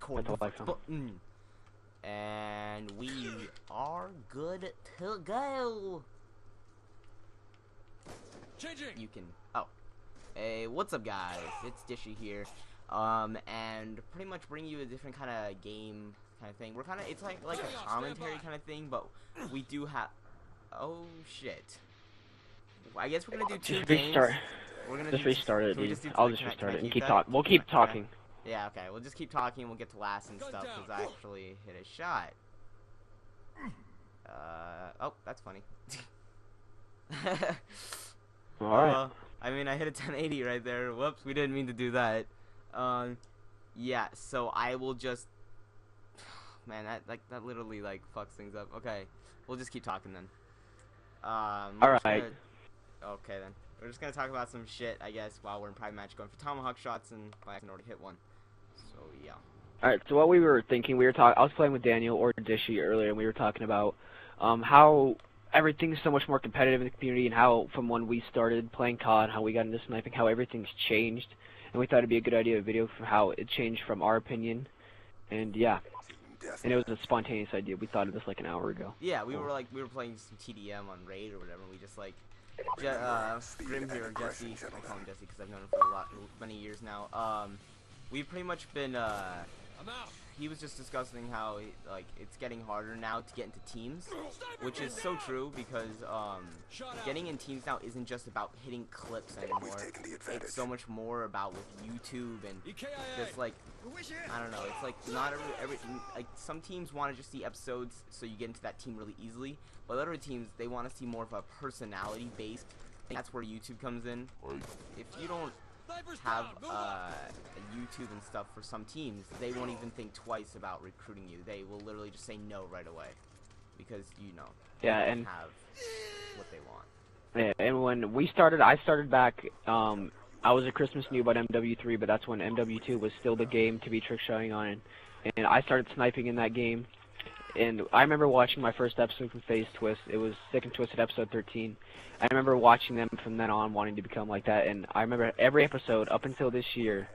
record the button. And we are good to go. Changing. You can. Oh, hey, what's up, guys? It's Dishy here. And pretty much bring you a different kind of game kind of thing. We're kind of, it's like a commentary kind of thing, but we do have. Oh shit. I guess we're gonna do two games. We're gonna just restart it, dude. I'll just restart it and keep talking. We'll keep talking. Yeah, okay. We'll just keep talking and we'll get to last and stuff, because I actually hit a shot. Oh, that's funny. Alright. I mean, I hit a 1080 right there. Whoops, we didn't mean to do that. Yeah, so I will just... Man, that literally, like, fucks things up. Okay, we'll just keep talking then. Alright. Okay, then. We're just gonna talk about some shit, I guess, while we're in private match going for tomahawk shots, and I can already hit one. So, yeah. Alright, so what we were thinking, I was playing with Daniel or Dishy earlier, and we were talking about how everything's so much more competitive in the community, and how from when we started playing COD, how we got into sniping, how everything's changed, and we thought it'd be a good idea, a video for how it changed from our opinion, and yeah. And it was a spontaneous idea. We thought of this like an hour ago. Yeah, we were playing some TDM on Raid or whatever, and we just like Grimm here, Jesse. I call him Jesse because I've known him for many years now. We've pretty much been he was just discussing how like it's getting harder now to get into teams, which is so true, because getting in teams now isn't just about hitting clips anymore. It's so much more about with YouTube and just like, I don't know, it's like not every like some teams want to just see episodes so you get into that team really easily, but other teams, they want to see more of a personality based. That's where YouTube comes in. If you don't have a YouTube and stuff for some teams, they won't even think twice about recruiting you. They will literally just say no right away, because yeah, they and have what they want. Yeah, and when we started, I started back. I was a Christmas noob on MW3, but that's when MW2 was still the game to be trickshotting on, and I started sniping in that game. And I remember watching my first episode from FaZe Twist. It was Sick and Twisted episode 13. I remember watching them from then on, wanting to become like that. And I remember every episode up until this year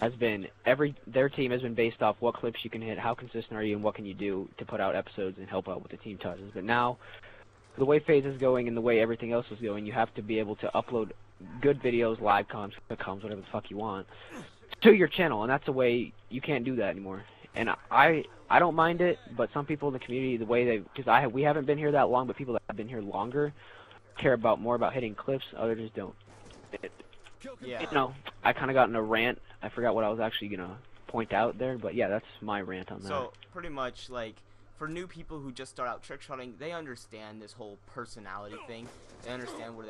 has been their team has been based off what clips you can hit, how consistent are you, and what can you do to put out episodes and help out with the team touches. But now, the way FaZe is going and the way everything else is going, you have to be able to upload good videos, live comms, whatever the fuck you want, to your channel, and that's a way you can't do that anymore. And I don't mind it, but some people in the community, the way we haven't been here that long, but people that have been here longer care more about hitting clips. Others just don't. Yeah. You know, I kind of got in a rant. I forgot what I was actually gonna point out there, but yeah, that's my rant on that. So pretty much, like, for new people who just start out trickshotting, they understand this whole personality thing. They understand where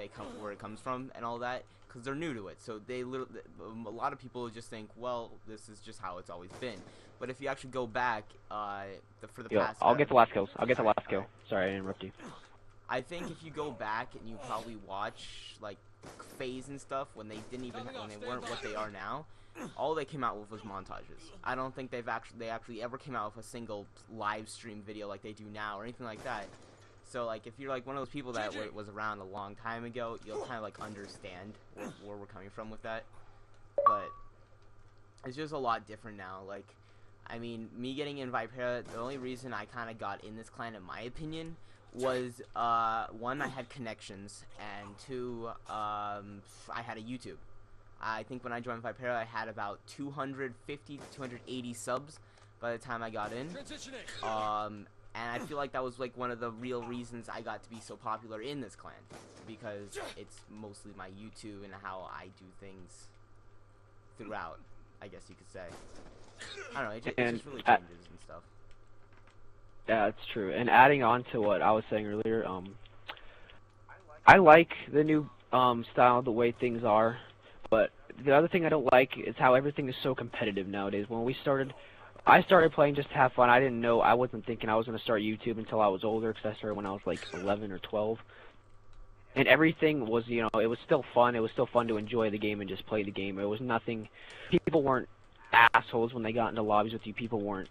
it comes from and all that, because they're new to it. So a lot of people just think, well, this is just how it's always been. But if you actually go back, for the past... I'll get the last kill. Sorry, I interrupted you. I think if you go back and you probably watch, like, FaZe and stuff, when they weren't what they are now, all they came out with was montages. I don't think they actually ever came out with a single live stream video like they do now or anything like that. So, like, if you're like one of those people that was around a long time ago, you'll kind of like understand where we're coming from with that. But it's just a lot different now. Like, I mean, me getting in Vipera, the only reason I kind of got in this clan, in my opinion, was one, I had connections, and two, I had a YouTube. I think when I joined Vipera, I had about 250 to 280 subs by the time I got in. And I feel like that was like one of the real reasons I got to be so popular in this clan, because it's mostly my YouTube and how I do things throughout, I guess you could say. I don't know, it just really changes and stuff. Yeah, it's true. And adding on to what I was saying earlier, I like the new style, the way things are, but the other thing I don't like is how everything is so competitive nowadays. When I started playing just to have fun. I wasn't thinking I was going to start YouTube until I was older, because I started when I was like 11 or 12. And everything was, you know, it was still fun. It was still fun to enjoy the game and just play the game. It was nothing, people weren't assholes when they got into lobbies with you. People weren't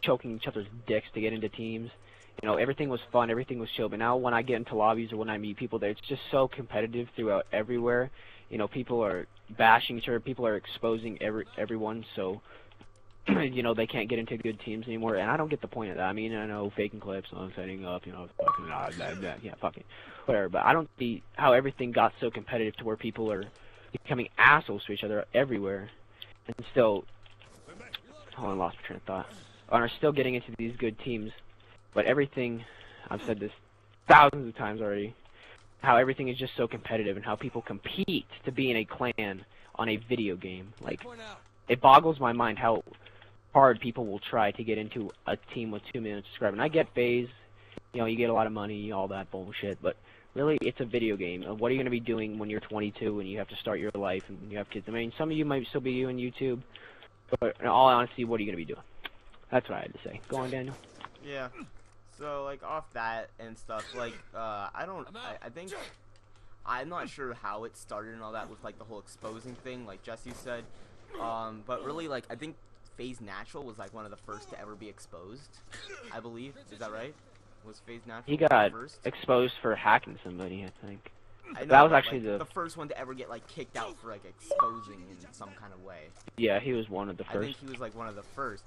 choking each other's dicks to get into teams. You know, everything was fun, everything was chill. But now when I get into lobbies or when I meet people there, it's just so competitive throughout everywhere. You know, people are bashing each other, people are exposing everyone, so you know, they can't get into good teams anymore, and I don't get the point of that. I mean, I know faking clips, setting up, you know, fucking, yeah, fucking, whatever, but I don't see how everything got so competitive to where people are becoming assholes to each other everywhere, and still, hold on, I lost my train of thought, and are still getting into these good teams, but everything, I've said this thousands of times already, how everything is just so competitive, and how people compete to be in a clan on a video game. Like, it boggles my mind how hard people will try to get into a team with 2 million subscribers. And I get FaZe, you know, you get a lot of money, all that bullshit, but really, it's a video game. What are you going to be doing when you're 22 and you have to start your life and you have kids? I mean, some of you might still be doing YouTube, but in all honesty, what are you going to be doing? That's what I had to say. Go on, Daniel. Yeah. So, like, off that and stuff, like, I think, I'm not sure how it started and all that with, like, the whole exposing thing, like Jesse said, but really, like, I think FaZe Natural was, like, one of the first to ever be exposed, I believe. Is that right? Was FaZe Natural He got first? exposed for hacking somebody, I think. I know, that was but, actually like, the first one to ever get, like, kicked out for, like, exposing in some kind of way. Yeah, he was one of the first. I think he was, like, one of the first.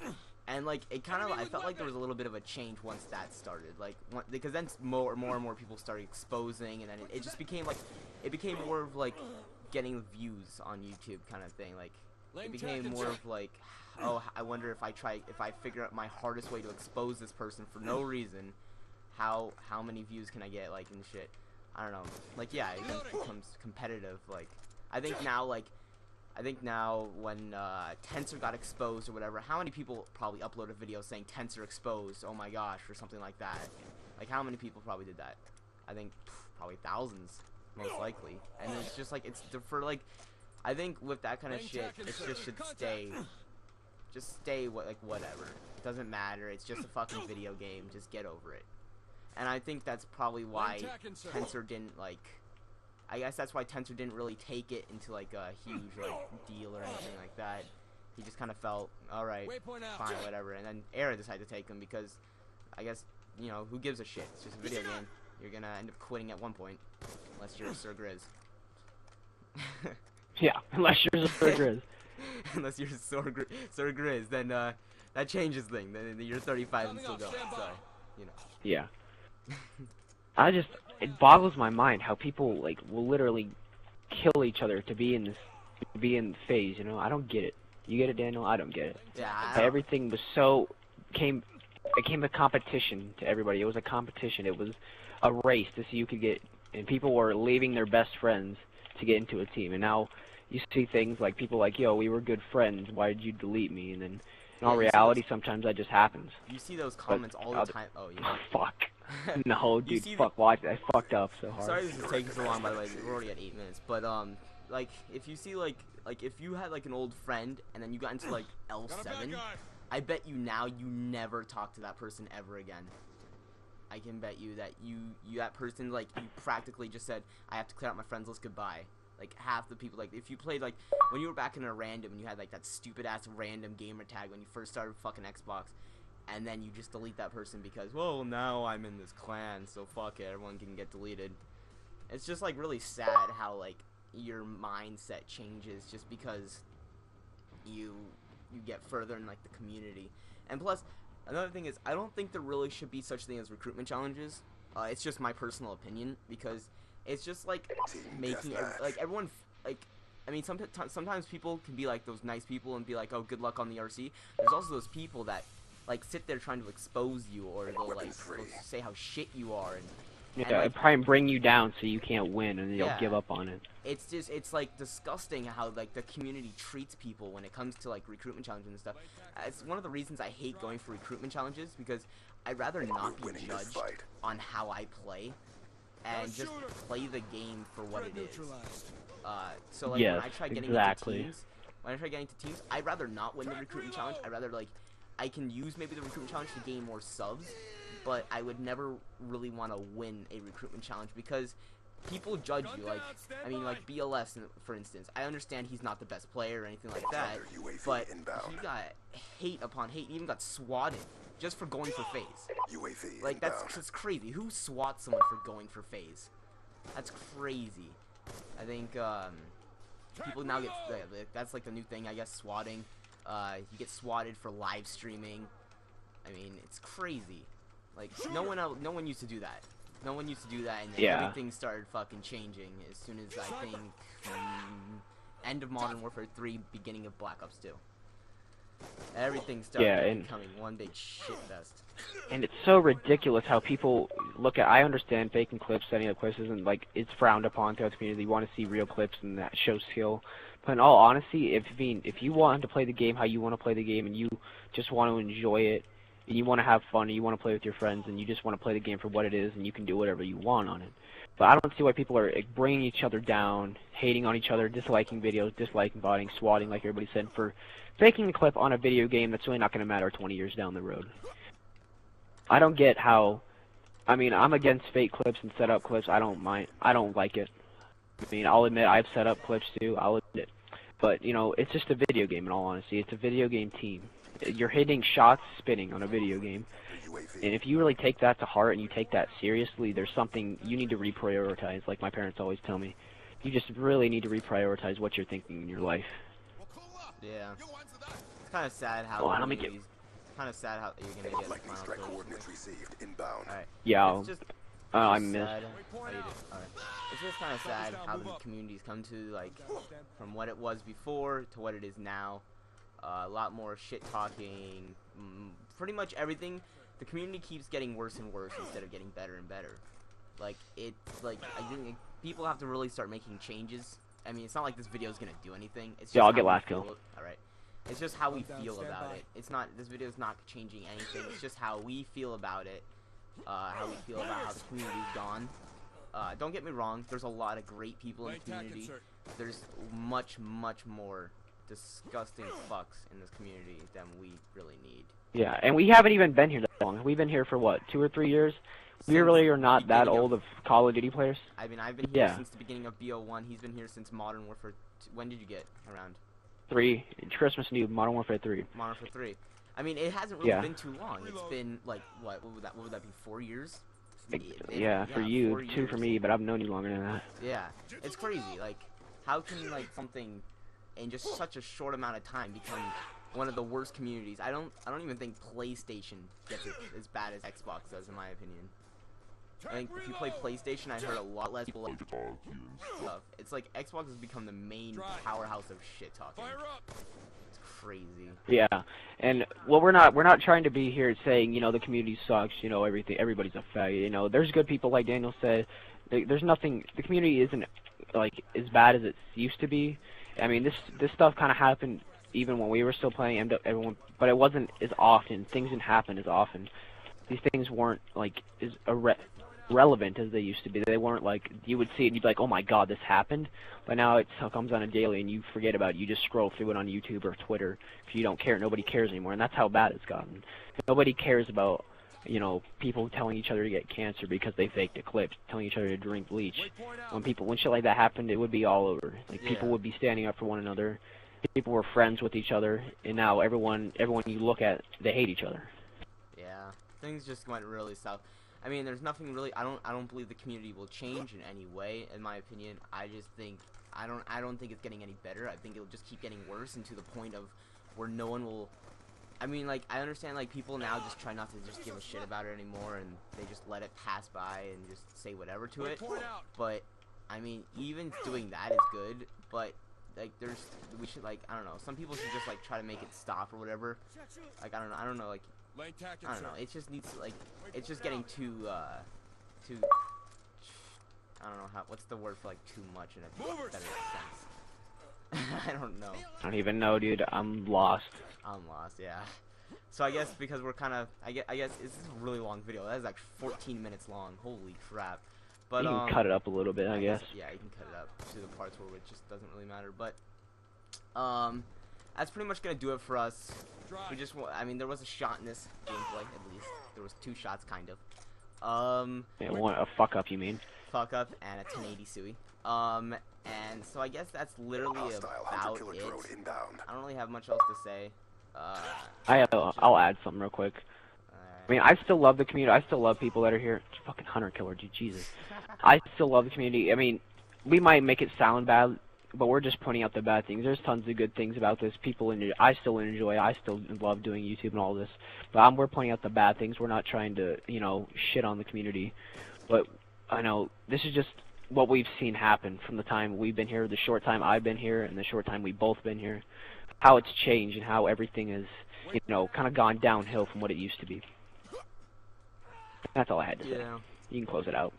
And, like, it kind of, I felt like there was a little bit of a change once that started. Like, because then more and more people started exposing, and then it just became, like, it became more of, like, getting views on YouTube kind of thing. Like, it became more of, like, oh, I wonder if I figure out my hardest way to expose this person for no reason, how many views can I get, like, and shit. I don't know. Like, yeah, it becomes competitive. Like, I think now when Tensor got exposed or whatever, how many people probably upload a video saying Tensor exposed, oh my gosh, or something like that? Like, how many people probably did that? I think probably thousands, most likely. And it's just like, it's for, like, I think with that kind of shit, it just should stay, like, whatever. It doesn't matter, it's just a fucking video game, just get over it. And I think that's probably why Tensor didn't, like, I guess that's why Tensor didn't really take it into, like, a huge, like, deal or anything like that. He just kind of felt, alright, fine, whatever. And then Era decided to take him because, I guess, you know, who gives a shit? It's just a video game. You're gonna end up quitting at one point. Unless you're Sir Grizz. Yeah, unless you're Sir Grizz. Unless you're Sir Grizz, then, that changes things. Then you're 35 and still going, so, you know. Yeah. It boggles my mind how people, like, will literally kill each other to be in FaZe, you know? I don't get it. You get it, Daniel? I don't get it. Yeah. Everything was so, it became a competition to everybody. It was a competition. It was a race to see who could get, and people were leaving their best friends to get into a team. And now you see things like people like, yo, we were good friends. Why did you delete me? And then in all reality, sometimes that just happens. You see those comments all the time. Oh, yeah. Fuck. No, dude, fuck, watch it. I fucked up so hard. Sorry this is taking so long, by the way. We're already at 8 minutes. But, like, if you see, like, if you had, like, an old friend, and then you got into, like, L7, I bet you now you never talk to that person ever again. I can bet you that that person, like, you practically just said, I have to clear out my friends list, goodbye. Like, half the people, like, if you played, like, when you were back in a random, and you had, like, that stupid-ass random gamer tag when you first started fucking Xbox, and then you just delete that person because, well, now I'm in this clan, so fuck it, everyone can get deleted. It's just, like, really sad how, like, your mindset changes just because you get further in, like, the community. And plus, another thing is, I don't think there really should be such thing as recruitment challenges. It's just my personal opinion, because it's just, like, making, like, everyone, like, I mean, sometimes people can be, like, those nice people and be like, oh, good luck on the RC. There's also those people that, like, sit there trying to expose you, or they'll, like, say how shit you are, and like, probably bring you down so you can't win, and you'll give up on it. It's just, it's, like, disgusting how, like, the community treats people when it comes to, like, recruitment challenges and stuff. It's one of the reasons I hate going for recruitment challenges, because I'd rather not be judged on how I play, and just play the game for what it is. So, like, when I try getting into teams, I'd rather not win the recruitment challenge. I'd rather, like, I can use maybe the recruitment challenge to gain more subs, but I would never really want to win a recruitment challenge because people judge you. Like, I mean, like BLS, for instance. I understand he's not the best player or anything like that, but he got hate upon hate. He even got swatted just for going for FaZe. Like, that's just crazy. Who swats someone for going for FaZe? That's crazy. I think people now get, that's like the new thing, I guess, swatting. You get swatted for live streaming. I mean, it's crazy. Like no one used to do that. No one used to do that, and then everything started fucking changing as soon as I think end of Modern Warfare 3, beginning of Black Ops 2. Everything started becoming one big shit fest. And it's so ridiculous how people look at. I understand faking clips, setting up clips isn't like it's frowned upon throughout the community. You want to see real clips and that shows skill. But in all honesty, if you want to play the game how you want to play the game, and you just want to enjoy it, and you want to have fun, and you want to play with your friends, and you just want to play the game for what it is, and you can do whatever you want on it. But I don't see why people are bringing each other down, hating on each other, disliking videos, disliking botting, swatting, like everybody said, for faking a clip on a video game that's really not going to matter 20 years down the road. I don't get how. I mean, I'm against fake clips and set up clips. I don't mind. I don't like it. I mean, I'll admit I've set up clips too. I'll admit it. But, you know, it's just a video game in all honesty. It's a video game team. You're hitting shots, spinning on a video game. And if you really take that to heart and you take that seriously, there's something you need to reprioritize, like my parents always tell me. You just really need to reprioritize what you're thinking in your life. Yeah. It's kind of sad how you're gonna get like final coordinates received inbound. Alright. Yeah. I missed. Alright. It's just kind of sad how the community's come to, like, from what it was before to what it is now. A lot more shit talking. Pretty much everything. The community keeps getting worse and worse instead of getting better and better. Like, I think people have to really start making changes. I mean, it's not like this video is gonna do anything. It's just I'll get last kill. Alright. It's just how we feel about it. It's not. This video is not changing anything. It's just how we feel about it. How we feel about how the community's gone. Don't get me wrong. There's a lot of great people in the community. There's much more disgusting fucks in this community than we really need. Yeah, and we haven't even been here that long. We've been here for what, 2 or 3 years? We really are not that old of Call of Duty players. I mean, I've been here since the beginning of BO1. He's been here since Modern Warfare 2. When did you get around? 3. Christmas Eve, Modern Warfare 3. Modern Warfare 3. I mean, it hasn't really been too long. It's been like what would that be? 4 years? Yeah, for you, 2 for me, but I've known you longer than that. Yeah, it's crazy. Like, how can like something in just such a short amount of time become one of the worst communities? I don't even think PlayStation gets it as bad as Xbox does, in my opinion. I think if you play PlayStation, I heard a lot less people like stuff. It's like Xbox has become the main powerhouse of shit talking. It's crazy. Yeah, and well, we're not trying to be here saying, you know, the community sucks, you know, everybody's a faggot. You know, there's good people, like Daniel said. There's nothing. The community isn't like as bad as it used to be. I mean, this stuff kind of happened even when we were still playing everyone, but it wasn't as often. Things didn't happen as often. These things weren't like as relevant as they used to be. They weren't like you would see it and you'd be like, oh my god, this happened. But now it comes on a daily and you forget about it. You just scroll through it on YouTube or Twitter. If you don't care, nobody cares anymore, and that's how bad it's gotten. Nobody cares about, you know, people telling each other to get cancer because they faked a clip, telling each other to drink bleach. When shit like that happened, it would be all over. Like people would be standing up for one another. People were friends with each other, and now everyone you look at, they hate each other. Yeah, things just went really south. I mean, there's nothing really. I don't believe the community will change in any way, in my opinion. I just think I don't think it's getting any better. I think it'll just keep getting worse, and to the point of where no one will. I mean, like, I understand, like, people now just try not to just give a shit about it anymore, and they just let it pass by and just say whatever to it. But I mean, even doing that is good, but like, we should, like, I don't know, some people should just like try to make it stop or whatever. Like, I don't know, like, I don't know, it just needs to, like, it's just getting too I don't know what's the word for, like, too much in a better sense. I don't know. I don't even know, dude. I'm lost. I'm lost, yeah. So I guess because we're kind of, I guess this is a really long video. That is like 14 minutes long. Holy crap. But you can cut it up a little bit, I guess. Yeah, you can cut it up to the parts where it just doesn't really matter. But that's pretty much gonna do it for us. We just, I mean, there was a shot in this gameplay, at least. There was 2 shots, kind of. Yeah, a fuck up, you mean? Fuck up and a 1080 Sui. And so I guess that's literally about it. I don't really have much else to say. I'll add something real quick. I mean, I still love the community. I still love people that are here. Fucking hunter killer, dude. Jesus. I still love the community. I mean, we might make it sound bad but we're just pointing out the bad things. There's tons of good things about this. I still enjoy. I still love doing YouTube and all this. But we're pointing out the bad things. We're not trying to, shit on the community. But I know this is just what we've seen happen from the time we've been here, the short time I've been here, and the short time we've both been here. How it's changed and how everything is, kind of gone downhill from what it used to be. That's all I had to say. You can close it out.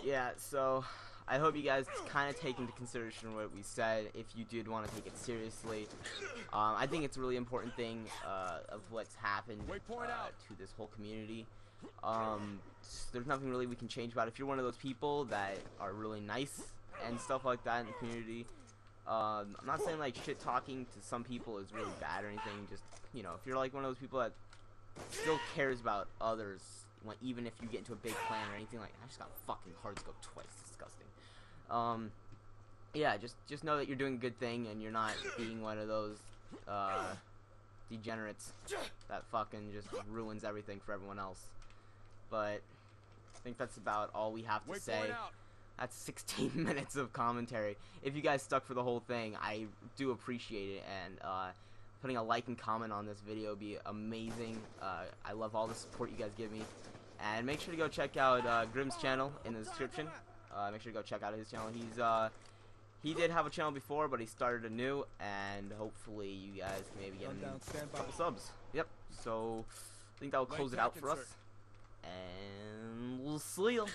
Yeah, so I hope you guys kind of take into consideration what we said if you did want to take it seriously. I think it's a really important thing of what's happened to this whole community. There's nothing really we can change about it. If you're one of those people that are really nice and stuff like that in the community, I'm not saying like shit talking to some people is really bad or anything. Just if you're like one of those people that still cares about others, even if you get into a big plan or anything like that. I just got fucking hard scope twice. Disgusting. Yeah, just know that you're doing a good thing and you're not being one of those degenerates that fucking just ruins everything for everyone else. But I think that's about all we have to say. That's 16 minutes of commentary. If you guys stuck for the whole thing, I do appreciate it, and putting a like and comment on this video would be amazing. I love all the support you guys give me. And make sure to go check out Grimm's channel in the description. Make sure to go check out his channel. He did have a channel before, but he started a new, and hopefully you guys can maybe get him a couple subs. Yep. So I think that will close it out for us, and we'll see you.